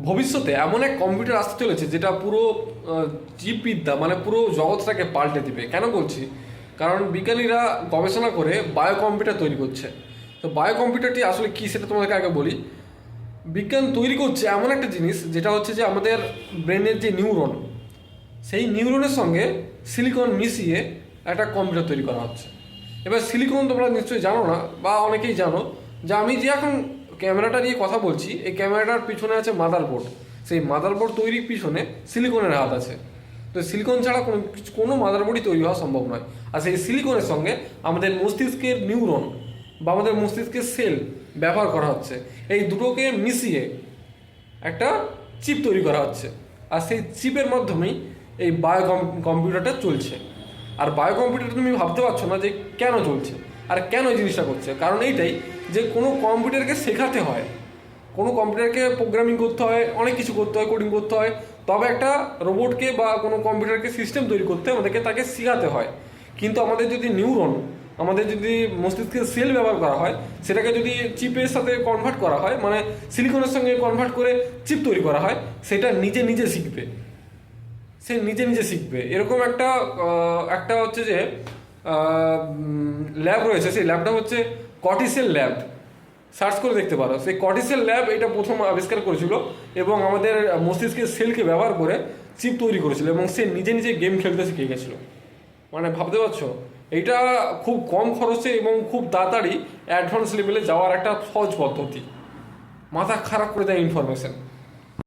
ভবিষ্যতে এমন এক কম্পিউটার আসতে চলেছে যেটা পুরো জীববিদ্যা মানে পুরো জগৎটাকে পাল্টে দিবে। কেন বলছি? কারণ বিজ্ঞানীরা গবেষণা করে বায়ো কম্পিউটার তৈরি করছে। তো বায়ো কম্পিউটারটি আসলে কী সেটা তোমাদেরকে আগে বলি। বিজ্ঞান তৈরি করছে এমন একটা জিনিস যেটা হচ্ছে যে আমাদের ব্রেনের যে নিউরন, সেই নিউরনের সঙ্গে সিলিকন মিশিয়ে একটা কম্পিউটার তৈরি করা হচ্ছে। এবার সিলিকন তোমরা নিশ্চয়ই জানো না, বা অনেকেই জানো, যে আমি যে এখন ক্যামেরাটা নিয়ে কথা বলছি, এই ক্যামেরাটার পিছনে আছে মাদারবোর্ড। সেই মাদারবোর্ড তৈরির পিছনে সিলিকনের হাত আছে। তো সিলিকন ছাড়া কোনো মাদারবোর্ডই তৈরি হওয়া সম্ভব নয়। আর সেই সিলিকনের সঙ্গে আমাদের মস্তিষ্কের নিউরন বা আমাদের মস্তিষ্কের সেল ব্যবহার করা হচ্ছে। এই দুটোকে মিশিয়ে একটা চিপ তৈরি করা হচ্ছে। আর সেই চিপের মাধ্যমেই এই বায়ো কম্পিউটারটা চলছে। আর বায়ো কম্পিউটারটা তুমি ভাবতে পারছো না যে কেন চলছে আর কেন এই জিনিসটা করছে। কারণ এইটাই যে কোনো কম্পিউটারকে শেখাতে হয়, কোনো কম্পিউটারকে প্রোগ্রামিং করতে হয়, অনেক কিছু করতে হয়, কোডিং করতে হয়, তবে একটা রোবটকে বা কোনো কম্পিউটারকে সিস্টেম তৈরি করতে আমাদেরকে তাকে শেখাতে হয়। কিন্তু আমাদের যদি নিউরন, আমাদের যদি মস্তিষ্কের সেল ব্যবহার করা হয়, সেটাকে যদি চিপের সাথে কনভার্ট করা হয়, মানে সিলিকনের সঙ্গে কনভার্ট করে চিপ তৈরি করা হয়, সেটা নিজে নিজে শিখবে। সে নিজে নিজে শিখবে। এরকম একটা একটা হচ্ছে যে ল্যাব রয়েছে, সেই ল্যাবটা হচ্ছে কর্টিসেল ল্যাব। সার্চ করে দেখতে পারো। সেই কর্টিসেল ল্যাব এটা প্রথম আবিষ্কার করেছিল এবং আমাদের মস্তিষ্কের সেলকে ব্যবহার করে চিপ তৈরি করেছিল, এবং সে নিজে নিজে গেম খেলতে শিখে গেছিলো। মানে ভাবতে পারছো, এইটা খুব কম খরচে এবং খুব তাড়াতাড়ি অ্যাডভান্স লেভেলে যাওয়ার একটা সহজ পদ্ধতি। মাথা খারাপ করে দেয় ইনফরমেশন।